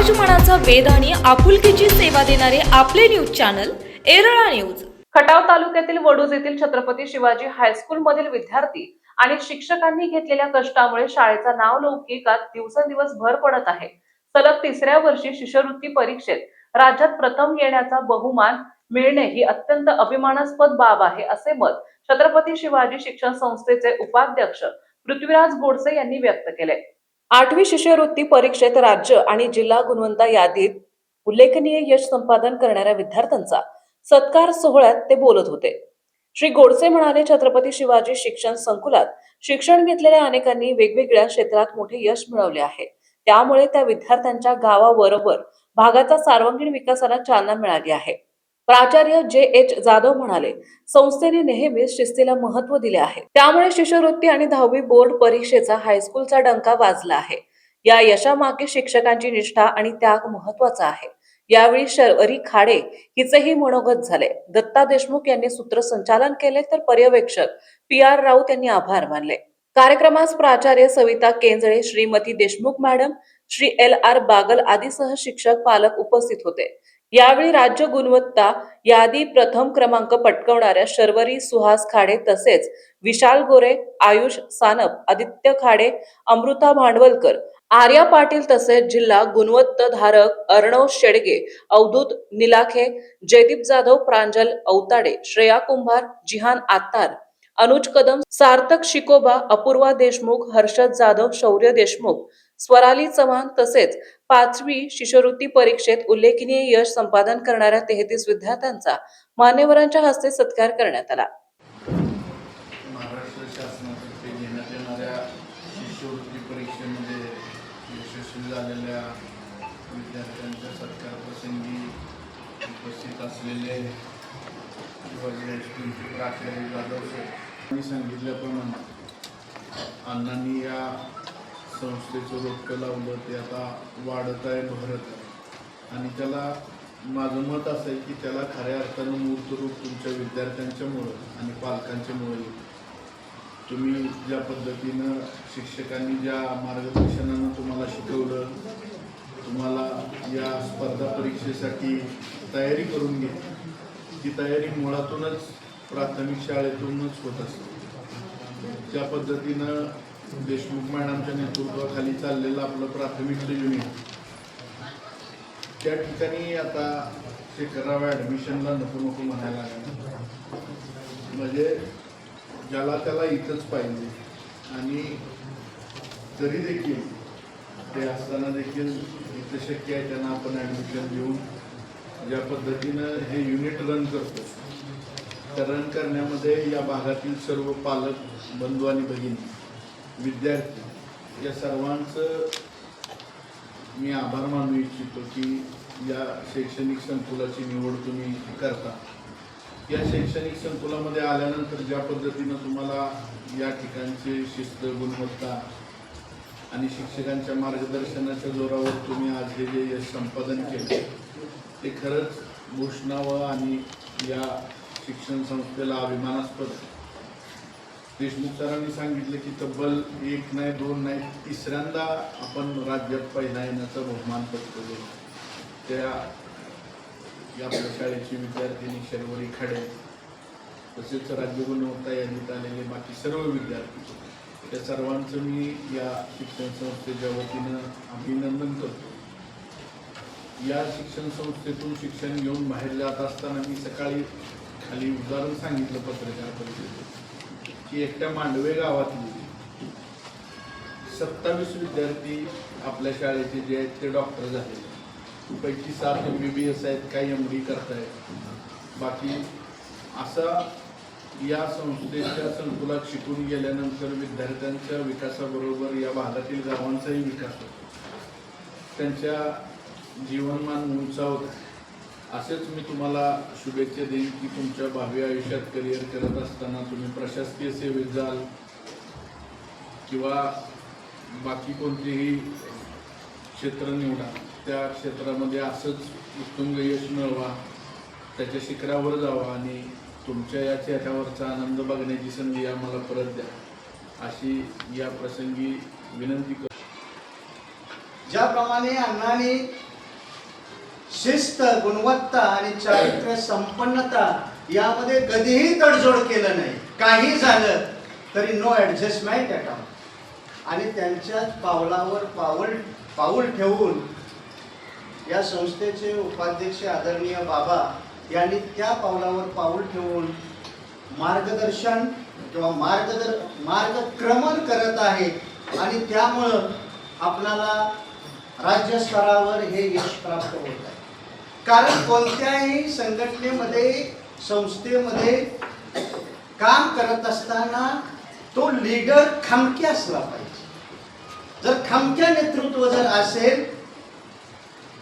समाजमनाचा वेध आणि आपुलकीची सेवा देणारे आपले news channel Erala news. Khatav तालुक्यातील वडूज येथील छत्रपती शिवाजी हायस्कूल मधील विद्यार्थी आणि शिक्षकांनी घेतलेल्या कष्टामुळे शाळेचा नावलौकिकात दिवसेंदिवस भर पडत आहे। सलग तिसऱ्या वर्षी शिष्यवृत्ती परीक्षेत राज्यात प्रथम येण्याचा बहुमान मिळणे ही अत्यंत अभिमानास्पद बाब आहे, असे मत छत्रपती शिवाजी शिक्षण संस्थेचे उपाध्यक्ष पृथ्वीराज गोडसे यांनी व्यक्त केले। 8वी शिष्यवृत्ती परीक्षेत राज्य आणि जिल्हा गुणवंता यादीत उल्लेखनीय यश संपादन करणाऱ्या विद्यार्थ्यांचा सत्कार सोहळ्यात ते बोलत होते। श्री गोडसे म्हणाले, छत्रपती शिवाजी शिक्षण संकुलात शिक्षण घेतलेल्या अनेकांनी वेगवेगळ्या क्षेत्रात मोठे यश मिळवले आहे। त्यामुळे त्या विद्यार्थ्यांच्या गावाबरोबर भागाचा सर्वांगीण विकासाला चालना मिळाली आहे। प्राचार्य जे.एच. जाधव म्हणाले, संस्थेने नेहमीच शिस्तीला महत्त्व दिले आहे, त्यामुळे शिष्यवृत्ती आणि 10वी बोर्ड परीक्षेचा हायस्कूलचा डंका वाजला आहे। या यशामागे शिक्षकांची निष्ठा आणि त्याग महत्त्वाचा आहे। यावेळी शर्वरी खाडे हिचेही मनोगत झाले। दत्ता देशमुख यांनी सूत्रसंचालन केले, तर पर्यवेक्षक पी.आर. राऊत यांनी आभार मानले। कार्यक्रमास प्राचार्य सविता केंजळे, श्रीमती देशमुख मॅडम, श्री एल.आर. बागल आदीसह शिक्षक पालक उपस्थित होते। यावेळी राज्य गुणवत्ता यादी प्रथम क्रमांक पटकावणाऱ्या शर्वरी सुहास खाडे तसेच विशाल गोरे, आयुष सानप, आदित्य खाडे, अमृता भांडवलकर, आर्या पाटील तसेच जिल्हा गुणवत्ताधारक अर्णव शेडगे, अवधूत निलाखे, जयदीप जाधव, प्रांजल अवताडे, श्रेया कुंभार, जिहान आत्तार, अनुज कदम, सार्थक शिकोबा, अपूर्वा देशमुख, हर्षद जाधव, शौर्य देशमुख, स्वराली चव्हाण तसेच 5वी शिष्यवृत्ती परीक्षेत उल्लेखनीय यश संपादन करणाऱ्या 33 विद्यार्थ्यांचा मान्यवरांच्या हस्ते सत्कार करण्यात आला। महाराष्ट्र शासनातर्फे घेण्यात येणाऱ्या शिष्यवृत्ती परीक्षेमध्ये यशस्वी झालेल्या विद्यार्थ्यांच्या सत्कार प्रसंगी उपस्थित असलेले शिवाजी हायस्कूलचे प्राचार्य जाधव सर सांगितल्याप्रमाणे अण्णांनी या संस्थेचं रोपटं लावलं, ते आता वाढत आहे, बहरत आहे आणि त्याला माझं मत असं आहे की त्याला खऱ्या अर्थानं मूर्तरूप तुमच्या विद्यार्थ्यांच्यामुळं आणि पालकांच्यामुळे तुम्ही ज्या पद्धतीनं शिक्षकांनी ज्या मार्गदर्शनानं तुम्हाला शिकवलं, तुम्हाला या स्पर्धा परीक्षेसाठी तयारी करून घेतली, ती तयारी मुळातूनच प्राथमिक शाळेतूनच होत असते। त्या पद्धतीनं देशमुख मॅडमच्या नेतृत्वाखाली चाललेलं आपलं प्राथमिक युनिट त्या ठिकाणी आता करावं ॲडमिशनला नको नको म्हणायला लागलं, म्हणजे ज्याला त्याला इथंच पाहिजे आणि तरी देखील ते असताना देखील इथं शक्य आहे त्यांना आपण ॲडमिशन देऊन ज्या पद्धतीनं हे युनिट रन करतो, त्या रन करण्यामध्ये या भागातील सर्व पालक बंधू आणि भगिनी, विद्यार्थी या सर्वांचं मी आभार मानू इच्छितो की या शैक्षणिक संकुलाची निवड तुम्ही करता। या शैक्षणिक संकुलामध्ये आल्यानंतर ज्या पद्धतीनं तुम्हाला या ठिकाणचे शिस्त, गुणवत्ता आणि शिक्षकांच्या मार्गदर्शनाच्या जोरावर तुम्ही आज हे जे यश संपादन केले ते खरंच घोषणावं आणि या शिक्षण संस्थेला अभिमानास्पद आहे। देशमुख सरांनी सांगितलं की तब्बल 1 नाही 2 नाही 3ऱ्यांदा आपण राज्यात पहिला येण्याचा बहुमान पटकवले। त्या आपल्या शाळेची विद्यार्थिनी शर्वरी खाडे तसेच राज्य गुणवत्ता यादीत आलेले बाकी सर्व विद्यार्थी, त्या सर्वांचं मी या शिक्षण संस्थेच्या वतीनं अभिनंदन करतो। या शिक्षण संस्थेतून शिक्षण घेऊन बाहेर जात असताना मी सकाळी खाली उदाहरण सांगितलं पत्रकार परिषदेत की एकट्या मांडवे गावातली 27 विद्यार्थी आपल्या शाळेचे जे आहेत ते डॉक्टर झाले, पैकी 7 MBBS आहेत, काही MD करतायत, बाकी असा या संस्थेच्या संकुलात शिकून गेल्यानंतर विद्यार्थ्यांच्या विकासाबरोबर या भागातील गावांचाही विकास होतो, त्यांच्या जीवनमान उंचावत। असेच मी तुम्हाला शुभेच्छा देईन की तुमच्या भावी आयुष्यात करिअर करत असताना तुम्ही प्रशासकीय सेवेत जाल किंवा बाकी कोणतेही क्षेत्र निवडा, त्या क्षेत्रामध्ये असंच उत्तुंग यश मिळवा, त्याच्या शिखरावर जावा आणि तुमच्या या चेहऱ्यावरचा आनंद बघण्याची संधी आम्हाला परत द्या, अशी या प्रसंगी विनंती करतो। ज्याप्रमाणे अण्णांनी शिस्त, गुणवत्ता आणि चारित्र्य संपन्नता यामध्ये कधीही तडजोड केलं नाही. काही झालं तरी नो ॲडजस्टमेंट ॲट ऑल. आणि त्यांच्याच पावलावर पाऊल ठेवून या संस्थेचे उपाध्यक्ष आदरणीय बाबा यांनी त्या पावलावर पाऊल ठेवून मार्गदर्शन किंवा मार्गक्रमण करत आहे. आणि त्यामुळं आपणाला राज्यस्तरावर हे यश प्राप्त होत आहे. कारण कोणत्याही संघटनेमध्ये, संस्थेमध्ये काम करत असताना तो लीडर खमक्या असला पाहिजे. जर खमक्या नेतृत्व जर असेल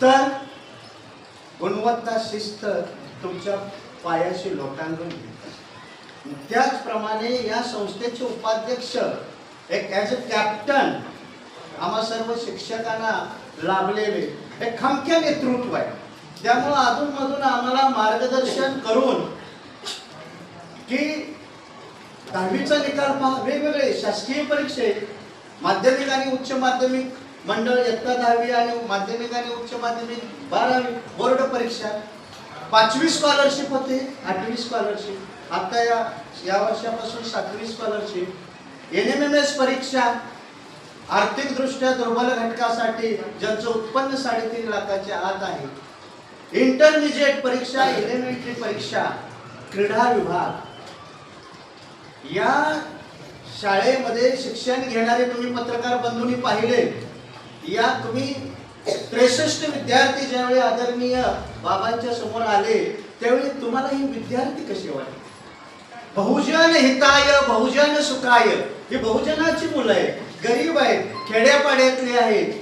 तर गुणवत्ता, शिस्त तुमच्या पायाशी लोटांगण घेतात. त्याचप्रमाणे या संस्थेचे उपाध्यक्ष एक ॲज अ कॅप्टन आम्हा सर्व शिक्षकांना लाभलेले एक खमक्या नेतृत्व आहे. त्यामुळं अधूनमधून आम्हाला मार्गदर्शन करून की 10वीचा निकाल पहा, वेगवेगळे शासकीय परीक्षेत माध्यमिक आणि उच्च माध्यमिक मंडळ इयत्ता 10वी आणि माध्यमिक आणि उच्च माध्यमिक 12वी बोर्ड परीक्षा, 5वी स्कॉलरशिप होते, 8वी स्कॉलरशिप, आता या वर्षापासून 7वी स्कॉलरशिप, NMMS परीक्षा, आर्थिकदृष्ट्या दुर्बल घटकासाठी ज्यांचं उत्पन्न 3.5 लाखाच्या आत आहे, इंटरमिजिएट परीक्षा, एलिमेंटरी परीक्षा, क्रीडा विभाग. या शाळेमध्ये शिक्षण घेणारे तुम्ही पत्रकार बंधूंनी पाहिले. या तुम्ही 63 विद्यार्थी ज्यावेळी आदरणीय बाबांच्या समोर आले त्यावेळी तुम्हाला ही विद्यार्थी कसे वाटले? बहुजन हिताय बहुजन सुखाय, ही बहुजनाची मुलं आहेत, गरीब आहेत, खेड्यापाड्यातली आहेत.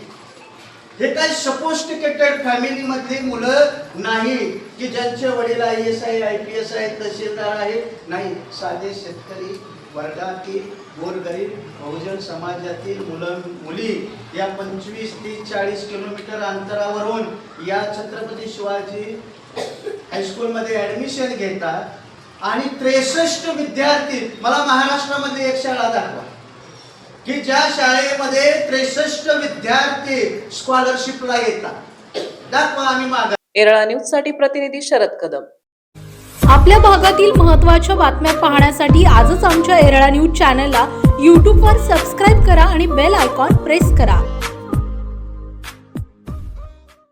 हे काही सपोस्टिकेटेड फॅमिली मधली मुलं नाही की ज्यांचे वडील IAS आहे, IPS आहेत, तहसीलदार आहेत. नाही, साधे शेतकरी वर्गातील गोरगरीब बहुजन समाजातील मुलं मुली या 25, 30, 40 किलोमीटर अंतरावरून या छत्रपती शिवाजी हायस्कूलमध्ये ॲडमिशन घेतात. आणि 63 विद्यार्थी, मला महाराष्ट्रामध्ये एक शाळा दाखवा की ज्या शाळेमध्ये 63 विद्यार्थी स्कॉलरशिपला येतात. दाखवा, आम्ही मागा. येरळा न्यूज साठी प्रतिनिधी शरद कदम. आपल्या भागातील महत्त्वाच्या बातम्या पाहण्यासाठी आजच आमच्या येरळा न्यूज चॅनलला यूट्यूबवर सबस्क्राईब करा आणि बेल आयकॉन प्रेस करा.